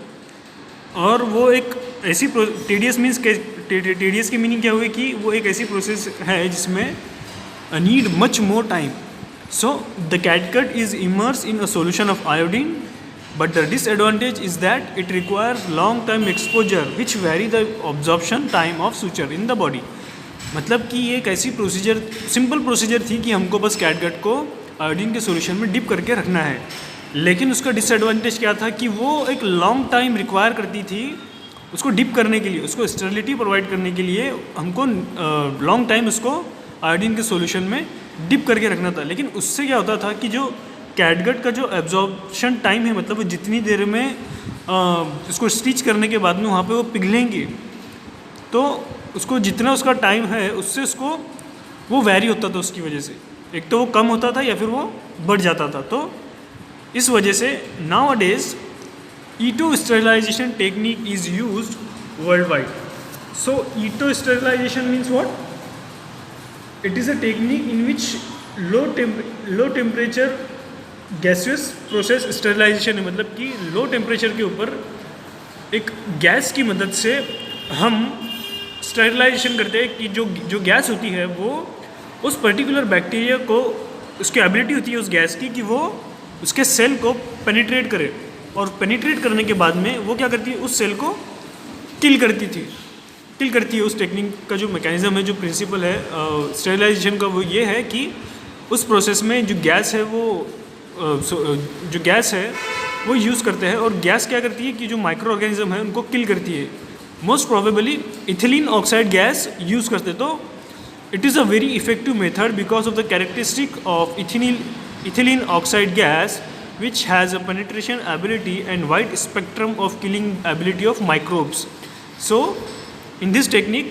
और वो एक ऐसी टेडियस मीन्स टेडियस की मीनिंग क्या हुई कि वो एक ऐसी प्रोसेस है जिसमें need much more time. So the catgut is immersed in a solution of iodine, but the disadvantage is that it requires long time exposure which vary the absorption time of suture in the body. मतलब कि ये एक ऐसी procedure, simple procedure थी कि हमको बस catgut को आयोडीन के सॉल्यूशन में डिप करके रखना है, लेकिन उसका डिसएडवांटेज क्या था कि वो एक लॉन्ग टाइम रिक्वायर करती थी उसको डिप करने के लिए, उसको स्टेरिलिटी प्रोवाइड करने के लिए हमको लॉन्ग टाइम उसको आयोडीन के सॉल्यूशन में डिप करके रखना था। लेकिन उससे क्या होता था कि जो कैटगट का जो एब्जॉर्प्शन टाइम है, मतलब वो जितनी देर में इसको स्टिच करने के बाद में वहाँ पे वो पिघलेंगे, तो उसको जितना उसका टाइम है उससे उसको वो वैरी होता था। उसकी वजह से एक तो वो कम होता था या फिर वो बढ़ जाता था। तो इस वजह से nowadays ETO sterilization technique is used worldwide. So ETO sterilization means what? It is a technique in which low temperature gaseous process sterilization है। मतलब कि लो टेम्परेचर के ऊपर एक गैस की मदद से हम स्टेरिलाइजेशन करते हैं कि जो गैस होती है वो उस पर्टिकुलर बैक्टीरिया को, उसकी एबिलिटी होती है उस गैस की कि वो उसके सेल को पेनिट्रेट करे, और पेनिट्रेट करने के बाद में वो क्या करती है, उस सेल को किल करती है। उस टेक्निक का जो मैकेनिज़्म है, जो प्रिंसिपल है स्टेरिलाइजेशन का, वो ये है कि उस प्रोसेस में जो गैस है वो यूज़ करते हैं, और गैस क्या करती है कि जो माइक्रो ऑर्गेनिज्म है उनको किल करती है। Most probably ethylene oxide gas use करते हैं। तो it is a very effective method because of the characteristic of ethylene oxide gas which has a penetration ability and wide spectrum of killing ability of microbes. So in this technique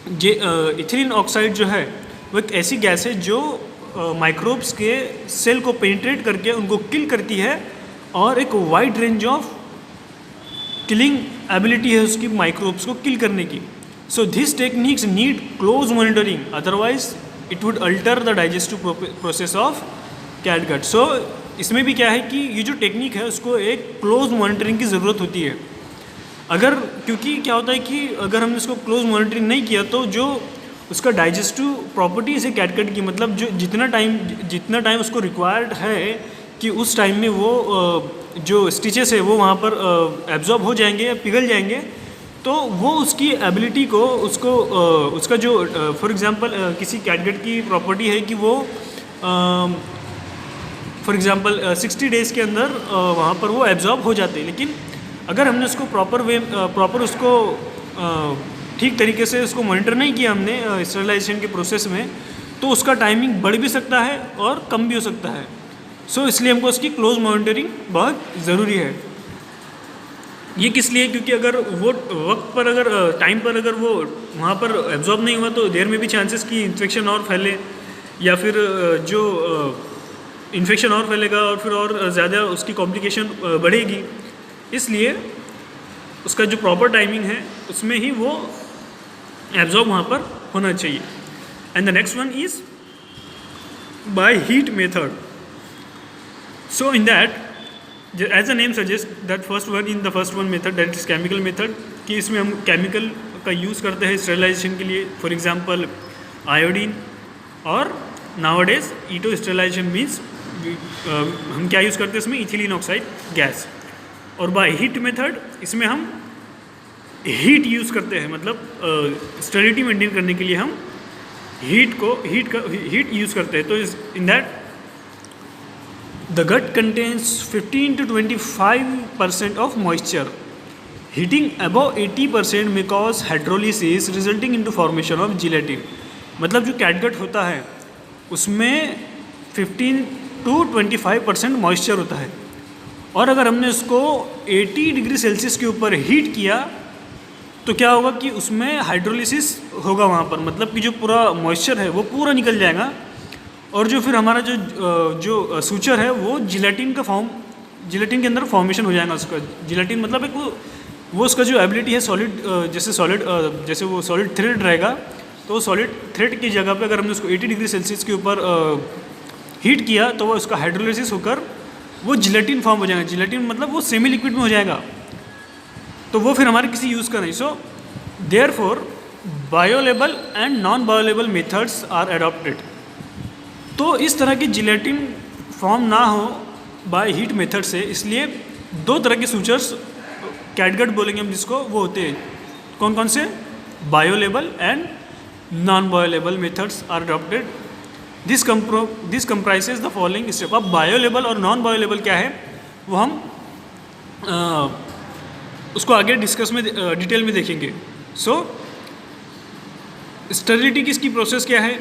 ethylene oxide जो है वो एक ऐसी gas है जो microbes के cell को penetrate करके उनको किल करती है, और एक wide range of killing ability है उसकी माइक्रोब्स को किल करने की। So this techniques need close monitoring, otherwise it would alter the digestive process of catgut. So इसमें भी क्या है कि ये जो टेक्निक है उसको एक क्लोज मॉनिटरिंग की ज़रूरत होती है। क्योंकि क्या होता है कि अगर हमने इसको क्लोज मॉनिटरिंग नहीं किया तो जो उसका डाइजेस्टिव प्रॉपर्टीज़ है कैटगट की, मतलब जो जितना टाइम उसको रिक्वायर्ड है कि उस टाइम में वो जो स्टिचेस है वो वहाँ पर एब्जॉर्ब हो जाएंगे या पिघल जाएंगे, तो वो उसकी एबिलिटी को उसका जो फॉर एग्ज़ाम्पल किसी कैटगट की प्रॉपर्टी है कि वो फॉर एग्ज़ाम्पल 60 डेज़ के अंदर वहाँ पर वो एब्जॉर्ब हो जाते हैं। लेकिन अगर हमने उसको प्रॉपर उसको ठीक तरीके से उसको मॉनिटर नहीं किया हमने स्टेरिलाइजेशन के प्रोसेस में, तो उसका टाइमिंग बढ़ भी सकता है और कम भी हो सकता है। सो इसलिए हमको उसकी क्लोज मॉनिटरिंग बहुत ज़रूरी है। ये किस लिए? क्योंकि अगर वो वक्त पर टाइम पर अगर वो वहाँ पर एब्जॉर्ब नहीं हुआ तो देर में भी चांसेस कि इन्फेक्शन और फैले, या फिर जो इन्फेक्शन और फैलेगा और फिर और ज़्यादा उसकी कॉम्प्लिकेशन बढ़ेगी। इसलिए उसका जो प्रॉपर टाइमिंग है उसमें ही वो एब्जॉर्ब वहाँ पर होना चाहिए। And the next one is by heat method. So in that as a name suggest that first one method that is chemical method, कि इसमें हम केमिकल का यूज़ करते हैं स्टेरिलाइजेशन के लिए। फॉर एग्जांपल आयोडीन, और नाउअडेज ईटो स्टेरिलाइजेशन मीन्स हम क्या यूज़ करते हैं इसमें, इथिलीन ऑक्साइड गैस। और बाय हीट मेथड इसमें हम हीट यूज़ करते हैं, मतलब स्टेरिलिटी मेंटेन करने के लिए हम हीट यूज़ करते हैं। तो in that the gut contains 15 to 25% of moisture. Heating above 80% में cause hydrolysis resulting into formation of gelatin. मतलब जो कैटगट होता है उसमें 15 to 25% मॉइस्चर होता है, और अगर हमने उसको 80 डिग्री सेल्सियस के ऊपर हीट किया तो क्या होगा कि उसमें हाइड्रोलिसिस होगा वहाँ पर, मतलब कि जो पूरा मॉइस्चर है वो पूरा निकल जाएगा, और जो फिर हमारा जो सूचर है वो जिलेटिन के अंदर फॉर्मेशन हो जाएगा उसका। जिलेटिन मतलब एक वो उसका जो एबिलिटी है जैसे वो सॉलिड थ्रेड रहेगा, तो सॉलिड थ्रेड की जगह पे अगर हमने उसको 80 डिग्री सेल्सियस के ऊपर हीट किया तो वो उसका हाइड्रोलिसिस होकर वो जिलेटिन फॉर्म हो जाएगा। जिलेटिन मतलब वो सेमी लिक्विड में हो जाएगा, तो वो फिर हमारे किसी यूज़ का नहीं। So therefore boilable and non boilable methods are adopted. तो इस तरह की जिलेटिन फॉर्म ना हो बाय हीट मेथड से, इसलिए दो तरह के सूचर्स कैटगट बोलेंगे हम जिसको, वो होते हैं कौन कौन से, boilable and non boilable methods are adopted. This comprises the following step. अब बायोलेबल और नॉन बायोलेबल क्या है वो हम उसको आगे डिस्कस में डिटेल में देखेंगे। सो स्टेरिलिटी की इसकी प्रोसेस क्या है,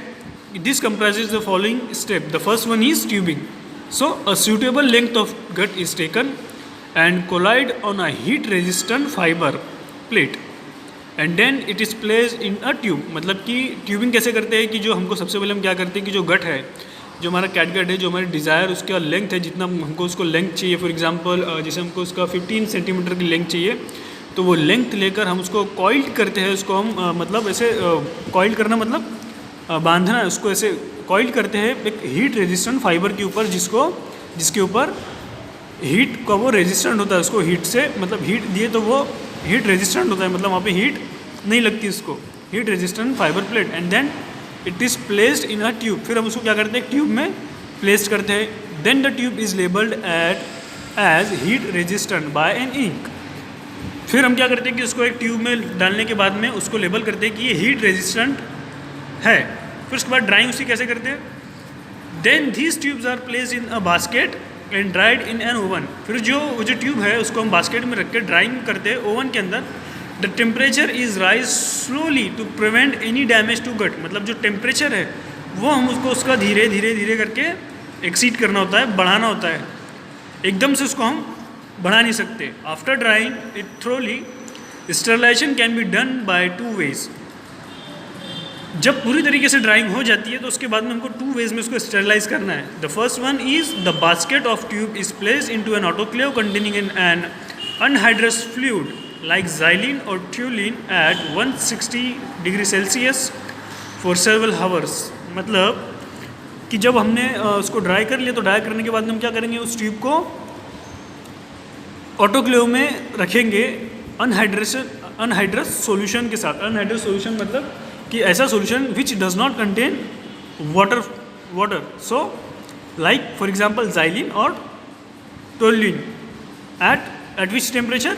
This comprises the following step. The first one is tubing. So a suitable length of gut is taken and collide on a heat resistant fiber plate and then it is placed in a tube. मतलब कि tubing कैसे करते हैं कि जो हमको सबसे पहले हम क्या करते हैं कि जो गट है, जो हमारा कैटगट है, जो हमारी डिज़ायर उसका लेंथ है, जितना हमको उसको लेंथ चाहिए, फॉर एग्जांपल जैसे हमको उसका 15 सेंटीमीटर की लेंथ चाहिए, तो वो लेंथ लेकर हम उसको कॉइल्ड करते हैं। उसको हम मतलब ऐसे कॉइल्ड करना मतलब बांधना, उसको ऐसे कॉइल्ड करते हैं एक हीट रेजिस्टेंट फाइबर के ऊपर, जिसके ऊपर हीट का वो रेजिस्टेंट होता है। उसको हीट से मतलब हीट दिए तो वो हीट रेजिस्टेंट होता है, मतलब वहाँ पे हीट नहीं लगती उसको, heat resistant fiber plate. And then it is placed in a tube. फिर हम उसको क्या करते हैं, ट्यूब में प्लेस्ड करते हैं। Then the tube is labelled as heat resistant by an ink. फिर हम क्या करते हैं कि उसको एक ट्यूब में डालने के बाद में उसको लेबल करते हैं कि ये हीट रेजिस्टेंट है। फिर उसके बाद ड्राइंग उसी कैसे करते हैं, then these tubes are placed in a basket and dried in an oven. फिर जो ट्यूब है उसको हम बास्केट में रख के ड्राइंग करते हैं ओवन के अंदर। The temperature is raise slowly to prevent any damage to gut. मतलब जो टेम्परेचर है वो हम उसको उसका धीरे धीरे धीरे करके एक्सीड करना होता है, बढ़ाना होता है। एकदम से उसको हम बढ़ा नहीं सकते। After drying it thoroughly sterilization can be done by 2 ways. जब पूरी तरीके से ड्राइंग हो जाती है तो उसके बाद में हमको 2 वेज में उसको स्टेरलाइज करना है। The first one is the basket of tube is placed into an autoclave containing an anhydrous fluid like xylene और toluene at 160 degree Celsius for several hours. मतलब कि जब हमने उसको ड्राई कर लिया तो ड्राई करने के बाद हम क्या करेंगे, उस ट्यूब को ऑटोक्लेव में रखेंगे अनहाइड्रस सॉल्यूशन के साथ। अनहाइड्रस सॉल्यूशन मतलब कि ऐसा solution which does not contain water. So like for example xylene और toluene at which temperature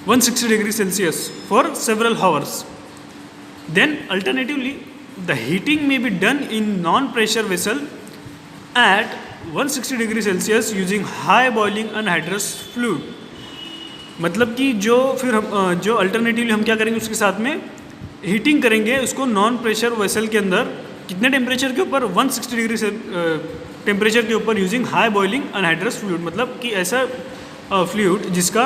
160 degree Celsius for several hours. Then alternatively the heating may be done in non-pressure vessel at 160 degree Celsius using high boiling anhydrous fluid. मतलब कि जो फिर हम जो alternatively हम क्या करेंगे, उसके साथ में हीटिंग करेंगे उसको नॉन प्रेशर वेसल के अंदर। कितने टेम्परेचर के ऊपर, 160 डिग्री से टेम्परेचर के ऊपर using high boiling anhydrous fluid. मतलब कि ऐसा फ्लूइड जिसका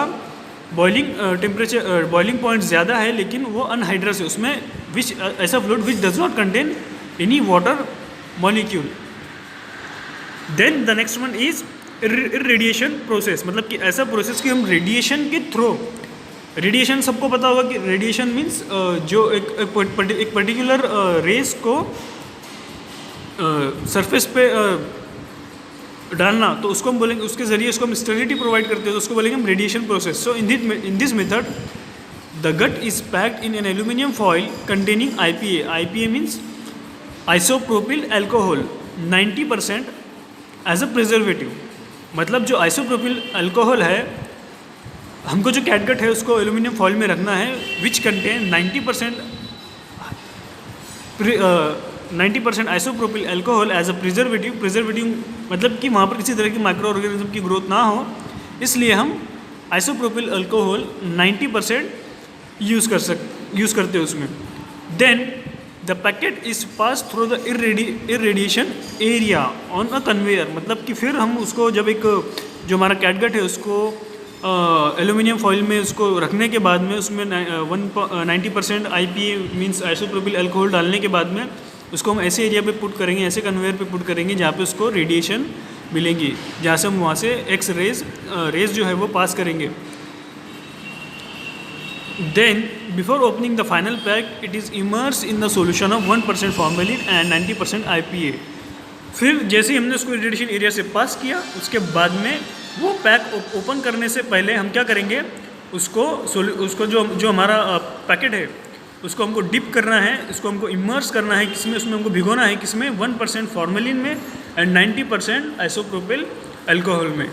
बॉइलिंग पॉइंट ज़्यादा है लेकिन वो अनहाइड्रस है, उसमें विच ऐसा fluid which does not contain any water molecule. Then the next one is irradiation process. मतलब कि ऐसा प्रोसेस कि हम रेडिएशन के थ्रू, रेडिएशन सबको पता होगा कि रेडिएशन मीन्स जो एक पर्टिकुलर रेस को सरफेस पे डालना, तो उसको हम बोलेंगे, उसके ज़रिए उसको हम स्टेबिलिटी प्रोवाइड करते हैं तो उसको बोलेंगे हम radiation process. So in this method the gut is packed in an aluminium foil containing IPA। IPA means isopropyl alcohol 90% as a preservative. मतलब जो आइसोप्रोपिल अल्कोहल है, हमको जो कैटगट है उसको एल्यूमिनियम फॉइल में रखना है which contain 90% isopropyl alcohol as a preservative. मतलब कि वहाँ पर किसी तरह की माइक्रो ऑर्गेनिज्म की ग्रोथ ना हो, इसलिए हम आइसोप्रोपिल अल्कोहल 90% यूज़ करते हैं उसमें। Then the packet is pass through the irradiation area on a conveyor. मतलब कि फिर हम उसको जब एक जो हमारा कैटगट है उसको एल्यूमिनियम फॉइल में उसको रखने के बाद में उसमें 90% IPA मीन्स आइसोप्रोपिल अल्कोहल डालने के बाद में उसको हम ऐसे एरिया पे पुट करेंगे, ऐसे कन्वेयर पे पुट करेंगे जहाँ पे उसको रेडिएशन मिलेंगी, जहाँ से हम वहाँ से एक्स रेज जो है वो पास करेंगे। Then before opening the final pack it is immerse in the solution of 1% formalin and 90% IPA। फिर जैसे ही हमने उसको रेडिएशन एरिया से पास किया, उसके बाद में वो पैक ओपन करने से पहले हम क्या करेंगे, उसको जो हमारा पैकेट है उसको हमको डिप करना है, इसको हमको इमर्स करना है किसमें, उसमें हमको भिगोना है किसमें, 1% फॉर्मेलिन में एंड 90% आइसोप्रोपिल अल्कोहल में।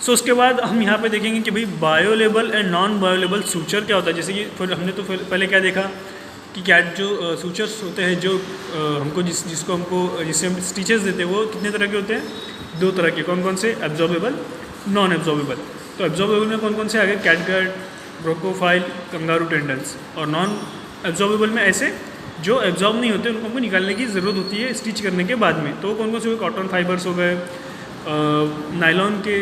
सो उसके बाद हम यहाँ पे देखेंगे कि भाई बायोलेबल एंड नॉन बायोलेबल सूचर क्या होता है। जैसे कि हमने तो पहले क्या देखा कि क्या जो सूचर्स होते हैं जो हमको जिससे हम स्टिचेस देते हैं वो कितने तरह के होते हैं, 2 तरह के। कौन कौन से, एब्जॉर्बेबल, नॉन एब्जॉर्बेबल। तो एब्जॉर्बेबल में कौन कौन से आ गए, कैटगट, ब्रोकोफाइल, कंगारू टेंडन्स। और नॉन एब्जॉर्बेबल में ऐसे जो एब्जॉर्ब नहीं होते उनको हमको निकालने की ज़रूरत होती है स्टिच करने के बाद में। तो कौन कौन से हो गए, कॉटन फाइबर्स हो गए, नायलॉन के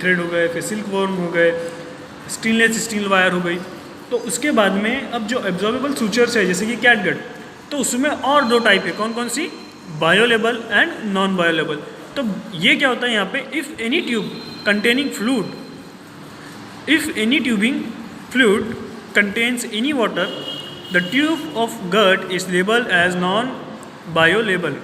थ्रेड हो गए, फिर सिल्क वर्म हो गए, स्टेनलेस स्टील वायर हो गई। तो उसके बाद में अब जो एब्जॉर्बेबल सूचर्स है जैसे कि कैटगट, तो उसमें और दो टाइप है, कौन कौन सी, बायोलेबल एंड नॉन बायोलेबल। तो ये क्या होता है यहाँ पे, if any tube containing fluid, if any tubing fluid contains any water, the tube of gut is label as non boilable.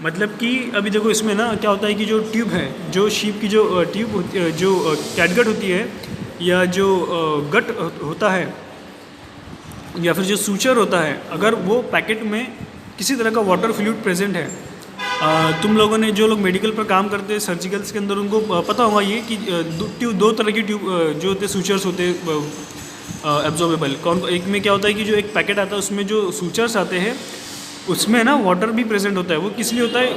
मतलब कि अभी देखो इसमें ना क्या होता है कि जो ट्यूब है, जो शीप की जो ट्यूब जो कैटगट होती है या जो गट होता है या फिर जो सूचर होता है, अगर वो पैकेट में किसी तरह का वाटर फ्लूइड प्रेजेंट है, तुम लोगों ने जो लोग मेडिकल पर काम करते हैं सर्जिकल्स के अंदर उनको पता होगा ये कि दो तरह की ट्यूब जो होते सूचर्स होते एब्जॉर्बेबल। एक में क्या होता है कि जो एक पैकेट आता है उसमें जो सूचर्स आते हैं उसमें ना वाटर भी प्रेजेंट होता है। वो किस लिए होता है,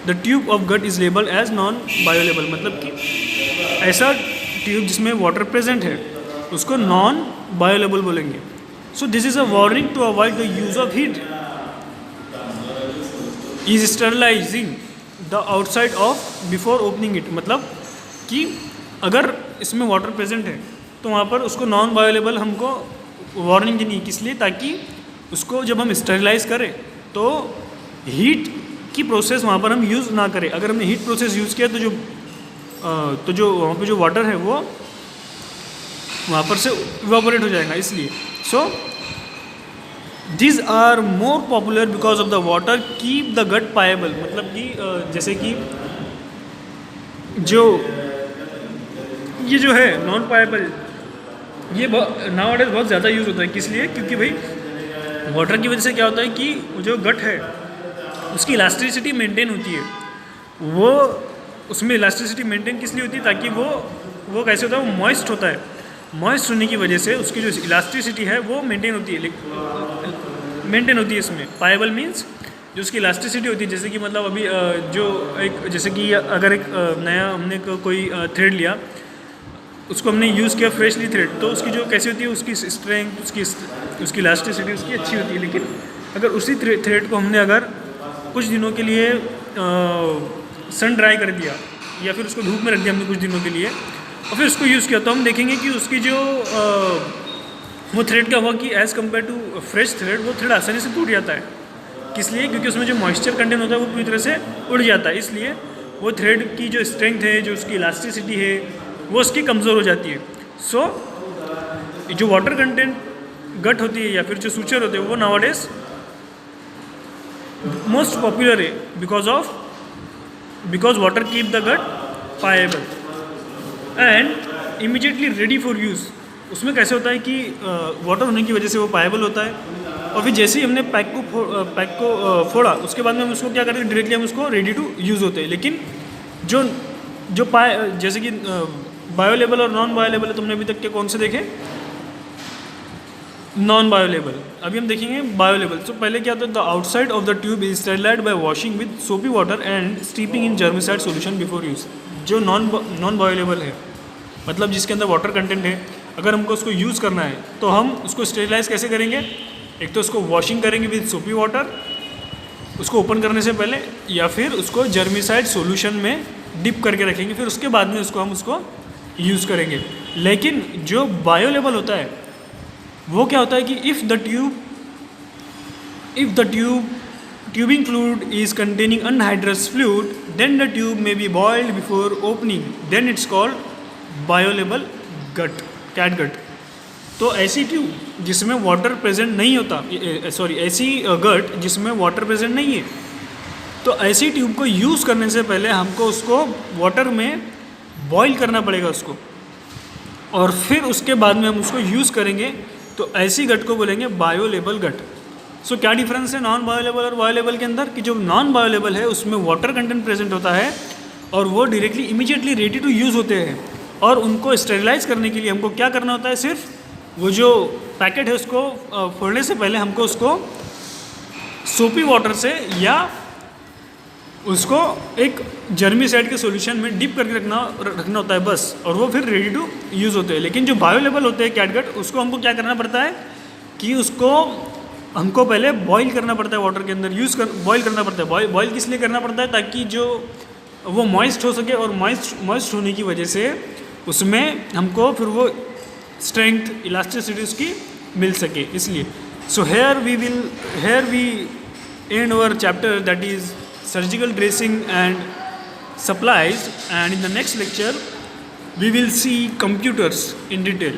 the tube of gut is label as non boilable, मतलब कि ऐसा ट्यूब जिसमें वाटर प्रेजेंट है उसको नॉन बायोलेबल बोलेंगे। So this is a warning to avoid the use of heat, is sterilizing the outside of before opening it. मतलब कि अगर इसमें वाटर प्रेजेंट है तो वहाँ पर उसको नॉन बायोलेबल हमको वार्निंग देनी है, किस लिए, ताकि उसको जब हम स्टरलाइज करें तो हीट की प्रोसेस वहाँ पर हम यूज़ ना करें। अगर हमने हीट प्रोसेस यूज़ किया तो जो वहाँ पे जो वाटर है वो वहाँ पर से इवापोरेट हो जाएगा। इसलिए so this are more popular because of the water keep the gut pliable. मतलब कि जैसे कि जो ये जो है नॉन पाएबल, ये नाउअडेज बहुत ज़्यादा यूज़ होता है। किस लिए, क्योंकि भाई वाटर की वजह से क्या होता है कि जो गट है उसकी इलास्टिसिटी मेंटेन होती है। वो उसमें इलास्टिसिटी मेंटेन किस लिए होती है, ताकि वो कैसे होता है, वो मॉइस्ट होता है। मॉइस्ट होने की वजह से उसकी जो इलास्टिसिटी है वो मेंटेन होती है, मेंटेन होती है इसमें। पाएबल मीन्स जो उसकी इलास्टिसिटी होती है, जैसे कि मतलब अभी जो एक जैसे कि अगर एक नया हमने कोई थ्रेड लिया, उसको हमने यूज़ किया फ्रेशली थ्रेड, तो उसकी जो कैसी होती है, उसकी स्ट्रेंथ, उसकी इलास्टिसिटी उसकी अच्छी होती है। लेकिन अगर उसी थ्रेड को हमने अगर कुछ दिनों के लिए सन ड्राई कर दिया या फिर उसको धूप में रख दिया हमने कुछ दिनों के लिए और फिर उसको यूज़ किया, तो हम देखेंगे कि उसकी जो वो थ्रेड क्या हुआ कि as compare to fresh thread वो थ्रेड आसानी से टूट जाता है। किस लिए, क्योंकि उसमें जो मॉइस्चर कंटेंट होता है वो पूरी तरह से उड़ जाता है। इसलिए वो थ्रेड की जो स्ट्रेंथ है, जो उसकी इलास्टिसिटी है, वो उसकी कमज़ोर हो जाती है। सो जो वाटर कंटेंट गट होती है या फिर जो सूचर होते हैं वो नाउअडेज मोस्ट पॉपुलर है because water keep the gut pliable and immediately ready for use. उसमें कैसे होता है कि वाटर होने की वजह से वो पाएबल होता है और फिर जैसे ही हमने पैक को फोड़ा उसके बाद में हम उसको क्या करते हैं, डायरेक्टली हम उसको रेडी टू यूज़ होते हैं। लेकिन जो जैसे कि बायोलेबल और नॉन बायोलेबल है, तुमने अभी तक के कौन से देखे, नॉन बायोलेबल। अभी हम देखेंगे बायोलेबल। तो पहले क्या होता है, the outside of the tube is sterilized by washing with soapy water and steeping in germicide solution before use. जो नॉन बायोलेबल है, मतलब जिसके अंदर वाटर कंटेंट है, अगर हमको उसको यूज़ करना है तो हम उसको स्टेरिलाइज कैसे करेंगे, एक तो उसको वॉशिंग करेंगे विद सोपी वाटर उसको ओपन करने से पहले, या फिर उसको जर्मिसाइड सॉल्यूशन में डिप करके रखेंगे, फिर उसके बाद में उसको यूज़ करेंगे। लेकिन जो बायोलेबल होता है वो क्या होता है कि if the tubing fluid is containing anhydrous fluid then the tube may be boiled before opening, then it's called boilable gut, catgut. तो ऐसी ट्यूब जिसमें वाटर प्रेजेंट नहीं होता, ऐसी गट जिसमें वाटर प्रेजेंट नहीं है, तो ऐसी ट्यूब को यूज़ करने से पहले हमको उसको वाटर में बॉईल करना पड़ेगा उसको, और फिर उसके बाद में हम उसको यूज़ करेंगे। तो ऐसी गट को बोलेंगे बायोलेबल गट। सो क्या डिफरेंस है नॉन बायोलेबल और बायोलेबल के अंदर, कि जो नॉन बायोलेबल है उसमें वाटर कंटेंट प्रेजेंट होता है और वो directly immediately ready to use होते हैं, और उनको स्टेरिलाइज करने के लिए हमको क्या करना होता है, सिर्फ वो जो पैकेट है उसको फोड़ने से पहले हमको उसको सोपी वाटर से या उसको एक जर्मिसाइड के सॉल्यूशन में डिप करके रखना होता है बस, और वो फिर रेडी टू यूज़ होते हैं। लेकिन जो बायोलेबल होते हैं कैटगट, उसको हमको क्या करना पड़ता है कि उसको हमको पहले बॉईल करना पड़ता है वाटर के अंदर, बॉईल करना पड़ता है। बॉईल किस लिए करना पड़ता है? ताकि जो वो मॉइस्ट हो सके, और मॉइस्ट होने की वजह से उसमें हमको फिर वो स्ट्रेंथ, इलास्टिसिटी उसकी मिल सके, इसलिए। So here we end our chapter, that is surgical dressing and supplies, and in the next lecture we will see computers in detail.